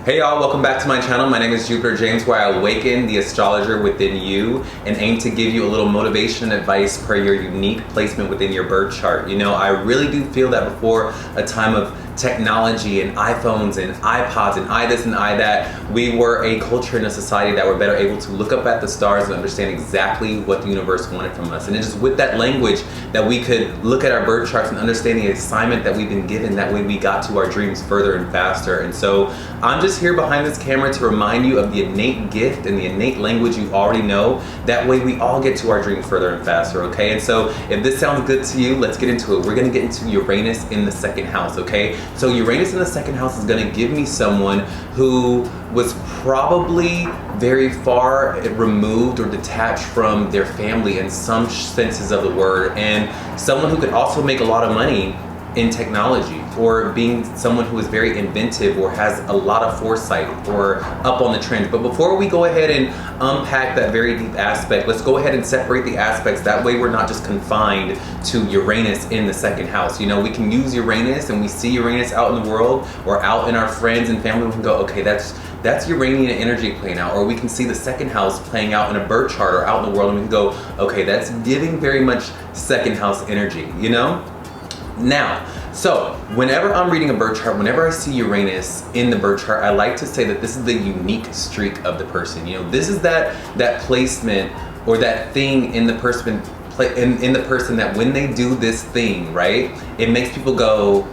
Hey y'all, welcome back to my channel. My name is JupiterJames, where I awaken the astrologer within you and aim to give you a little motivation and advice per your unique placement within your birth chart. You know, I really do feel that before a time of technology and iPhones and iPods and I this and I that, we were a culture and a society that were better able to look up at the stars and understand exactly what the universe wanted from us. And it's just with that language that we could look at our birth charts and understand the assignment that we've been given. That way we got to our dreams further and faster. And so I'm just here behind this camera to remind you of the innate gift and the innate language you already know. That way we all get to our dreams further and faster, okay? And so if this sounds good to you, let's get into it. We're gonna get into Uranus in the second house, okay? So Uranus in the second house is gonna give me someone who was probably very far removed or detached from their family in some senses of the word, and someone who could also make a lot of money in technology, or being someone who is very inventive or has a lot of foresight or up on the trends. But before we go ahead and unpack that very deep aspect, let's go ahead and separate the aspects. That way we're not just confined to Uranus in the second house. You know, we can use Uranus, and we see Uranus out in the world or out in our friends and family. We can go, okay, that's Uranian energy playing out. Or we can see the second house playing out in a birth chart or out in the world, and we can go, okay, that's giving very much second house energy, you know? Now, so whenever I'm reading a birth chart, whenever I see Uranus in the birth chart, I like to say that this is the unique streak of the person. You know, this is that placement or that thing in the person in the person that when they do this thing, right, it makes people go,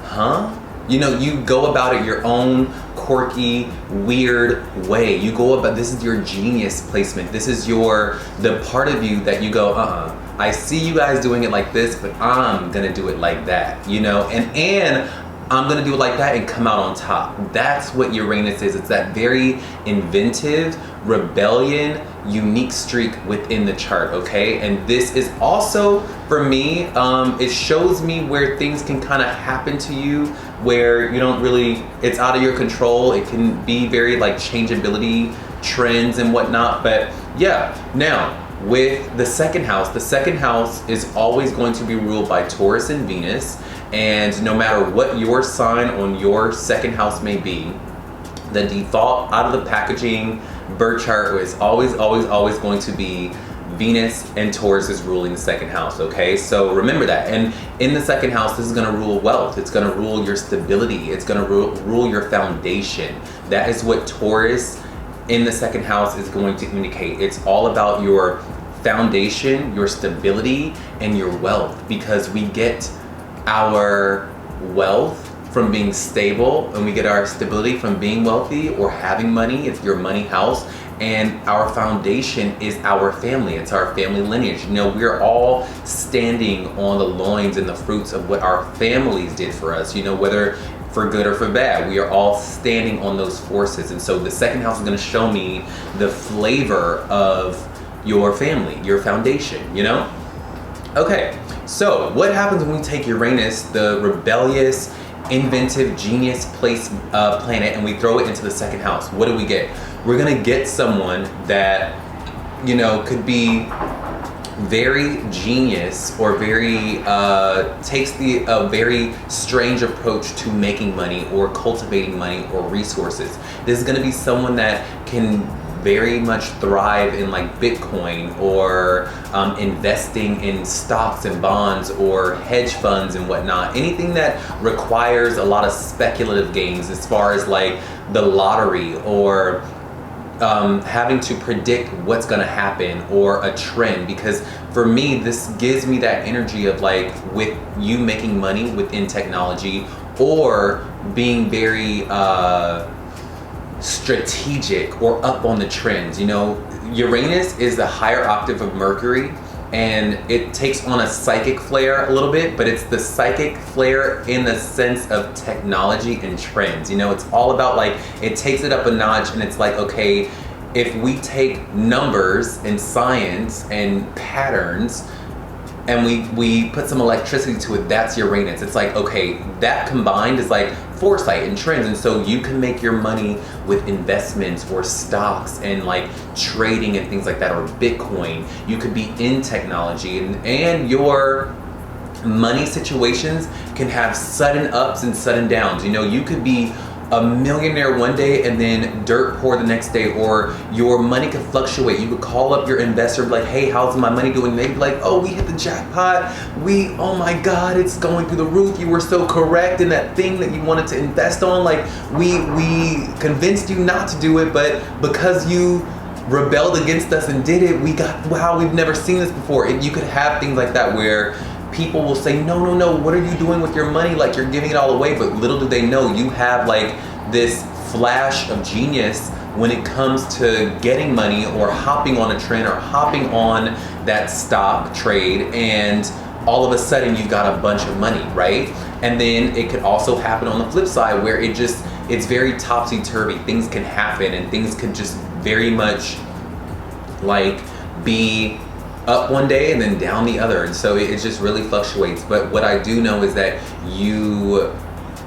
huh? You know, you go about it your own quirky, weird way. You go about, this is your genius placement. This is the part of you that you go, I see you guys doing it like this, but I'm gonna do it like that, you know? And I'm gonna do it like that and come out on top. That's what Uranus is. It's that very inventive, rebellion, unique streak within the chart, okay? And this is also, for me, it shows me where things can kind of happen to you where you don't really, it's out of your control. It can be very like changeability, trends and whatnot. But yeah, now, with the second house is always going to be ruled by Taurus and Venus, and no matter what your sign on your second house may be, the default out of the packaging birth chart is always going to be Venus and Taurus is ruling the second house, okay? So remember that. And in the second house, this is gonna rule wealth. It's gonna rule your stability. It's gonna rule your foundation. That is what Taurus in the second house is going to indicate. It's all about your foundation, your stability, and your wealth, because we get our wealth from being stable, and we get our stability from being wealthy or having money. It's your money house, and our foundation is our family. It's our family lineage. You know, we're all standing on the loins and the fruits of what our families did for us, you know, whether for good or for bad. We are all standing on those forces. And so the second house is going to show me the flavor of your family, your foundation, you know? Okay, so what happens when we take Uranus, the rebellious, inventive, genius planet, and we throw it into the second house? What do we get? We're gonna get someone that, you know, could be very genius or very takes a very strange approach to making money or cultivating money or resources. This is going to be someone that can very much thrive in like Bitcoin or investing in stocks and bonds or hedge funds and whatnot. Anything that requires a lot of speculative gains, as far as like the lottery or having to predict what's gonna happen or a trend. Because for me, this gives me that energy of like, with you making money within technology or being very strategic or up on the trends. You know, Uranus is the higher octave of Mercury, and it takes on a psychic flair a little bit, but it's the psychic flair in the sense of technology and trends. You know, it's all about like, it takes it up a notch, and it's like, okay, if we take numbers and science and patterns and we put some electricity to it, that's Uranus. It's like, okay, that combined is like foresight and trends. And so you can make your money with investments or stocks and like trading and things like that, or Bitcoin. You could be in technology, and your money situations can have sudden ups and sudden downs. You know, you could be a millionaire one day and then dirt poor the next day, or your money could fluctuate. You could call up your investor like, hey, how's my money doing? They'd be like, oh, we hit the jackpot. Oh my God, it's going through the roof. You were so correct in that thing that you wanted to invest on. Like we convinced you not to do it, but because you rebelled against us and did it, wow, we've never seen this before. You could have things like that where people will say, no, what are you doing with your money? Like you're giving it all away, but little do they know you have like this flash of genius when it comes to getting money or hopping on a trend or hopping on that stock trade, and all of a sudden you've got a bunch of money, right? And then it could also happen on the flip side where it's very topsy-turvy. Things can happen and things could just very much like be up one day and then down the other, and so it just really fluctuates. But what I do know is that you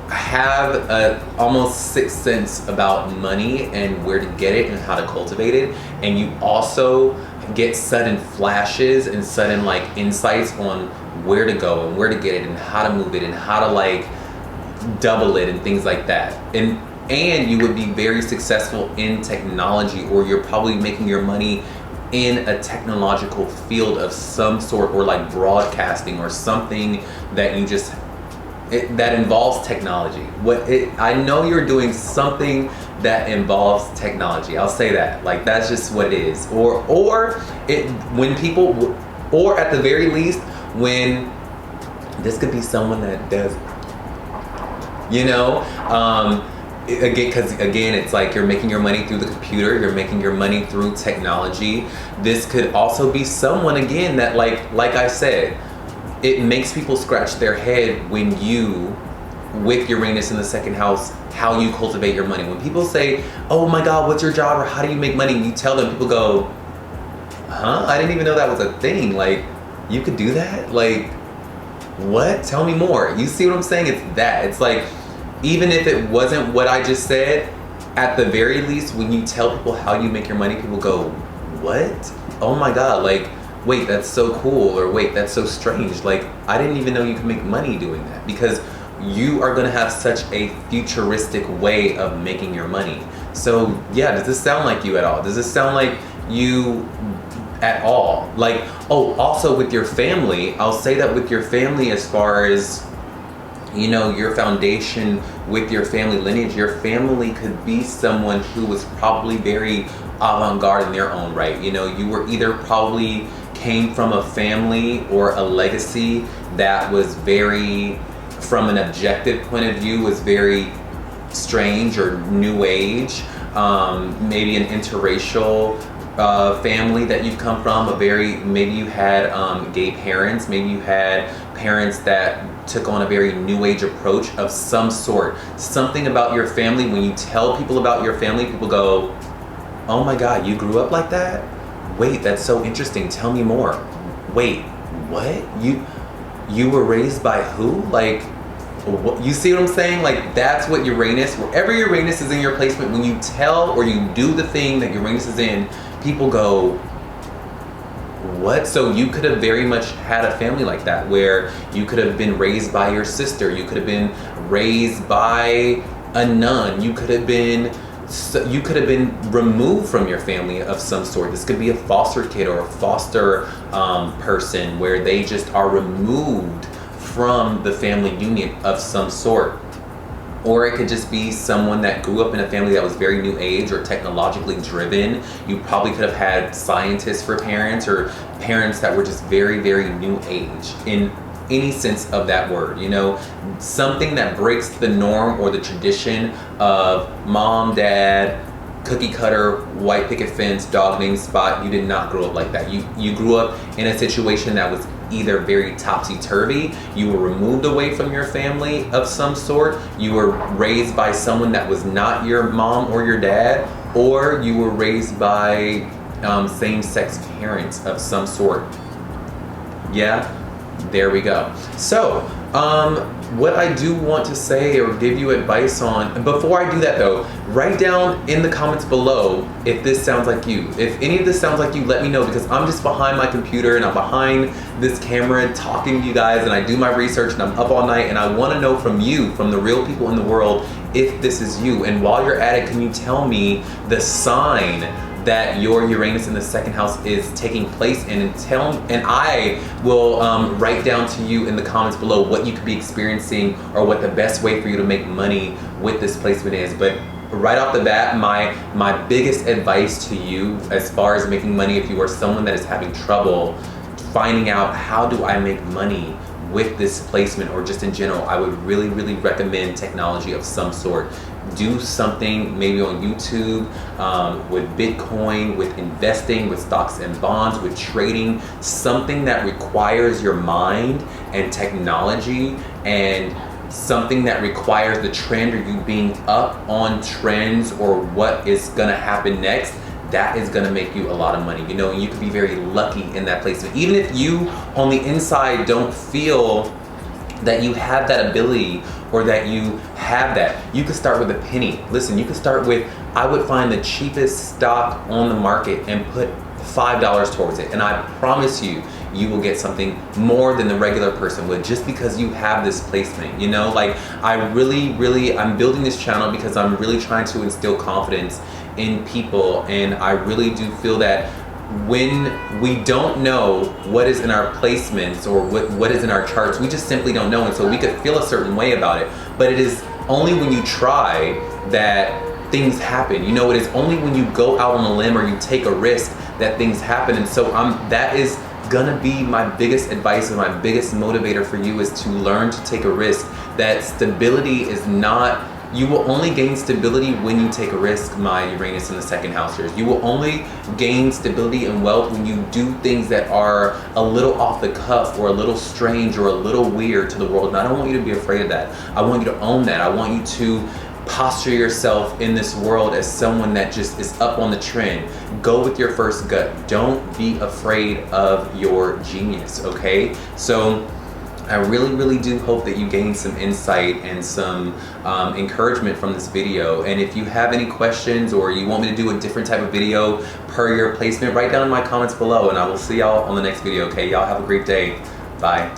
have a almost sixth sense about money and where to get it and how to cultivate it, and you also get sudden flashes and sudden like insights on where to go and where to get it and how to move it and how to like double it and things like that. And you would be very successful in technology, or you're probably making your money in a technological field of some sort, or like broadcasting or something that you just that involves technology. I know you're doing something that involves technology. I'll say that. Like that's just what it is. Or at the very least, when this could be someone that does, again, it's like you're making your money through the computer, you're making your money through technology. This could also be someone, again, that like I said, it makes people scratch their head when you, with Uranus in the second house, how you cultivate your money. When people say, oh my God, what's your job, or how do you make money? And you tell them, people go, huh? I didn't even know that was a thing. Like, you could do that? Like, what? Tell me more. You see what I'm saying? It's that. It's like, even if it wasn't what I just said, at the very least, when you tell people how you make your money, people go, what? Oh my God, like, wait, that's so cool, or wait, that's so strange. Like, I didn't even know you could make money doing that, because you are gonna have such a futuristic way of making your money. So yeah, does this sound like you at all? Does this sound like you at all? Like, oh, also with your family, I'll say that with your family, as far as, your foundation with your family lineage, your family could be someone who was probably very avant-garde in their own right. You were either probably came from a family or a legacy that was very, from an objective point of view, was very strange or new age. Maybe an interracial family that you've come from, maybe you had gay parents, maybe you had parents that took on a very new age approach of some sort. Something about your family, when you tell people about your family, people go, oh my God, you grew up like that? Wait, that's so interesting, tell me more. Wait, what? You were raised by who? Like, what? You see what I'm saying? Like, that's what Uranus, wherever Uranus is in your placement, when you tell or you do the thing that Uranus is in, people go, what? So you could have very much had a family like that, where you could have been raised by your sister, you could have been raised by a nun, you could have been removed from your family of some sort. This could be a foster kid or a foster person, where they just are removed from the family union of some sort. Or it could just be someone that grew up in a family that was very new age or technologically driven. You probably could have had scientists for parents, or parents that were just very, very new age in any sense of that word. Something that breaks the norm or the tradition of mom, dad, cookie cutter, white picket fence, dog named Spot. You did not grow up like that. You grew up in a situation that was either very topsy-turvy, you were removed away from your family of some sort, you were raised by someone that was not your mom or your dad, or you were raised by same-sex parents of some sort. Yeah, there we go. So What I do want to say or give you advice on, before I do that though, write down in the comments below if this sounds like you. If any of this sounds like you, let me know, because I'm just behind my computer and I'm behind this camera talking to you guys, and I do my research and I'm up all night, and I want to know from you, from the real people in the world, if this is you. And while you're at it, can you tell me the sign that your Uranus in the second house is taking place in, and I will write down to you in the comments below what you could be experiencing or what the best way for you to make money with this placement is. But right off the bat, my biggest advice to you as far as making money, if you are someone that is having trouble finding out how do I make money with this placement, or just in general, I would really recommend technology of some sort. Do something maybe on YouTube, with Bitcoin, with investing, with stocks and bonds, with trading, something that requires your mind and technology, and something that requires the trend, or you being up on trends or what is gonna happen next. That is gonna make you a lot of money, you know, and you could be very lucky in that placement. Even if you on the inside don't feel that you have that ability or that you have that, you could start with a penny. Listen, you could start with, I would find the cheapest stock on the market and put $5 towards it, and I promise you, you will get something more than the regular person would, just because you have this placement, you know? Like, I'm building this channel because I'm really trying to instill confidence in people, and I really do feel that when we don't know what is in our placements or what is in our charts, we just simply don't know, and so we could feel a certain way about it. But it is only when you try that things happen. You know, it is only when you go out on a limb or you take a risk that things happen. And so that is gonna be my biggest advice and my biggest motivator for you, is to learn to take a risk. That stability is not, you will only gain stability when you take a risk, my Uranus in the second housers. You will only gain stability and wealth when you do things that are a little off the cuff or a little strange or a little weird to the world. And I don't want you to be afraid of that. I want you to own that. I want you to posture yourself in this world as someone that just is up on the trend. Go with your first gut. Don't be afraid of your genius, okay? So I really do hope that you gain some insight and some encouragement from this video. And if you have any questions or you want me to do a different type of video per your placement, write down in my comments below, and I will see y'all on the next video, okay? Y'all have a great day. Bye.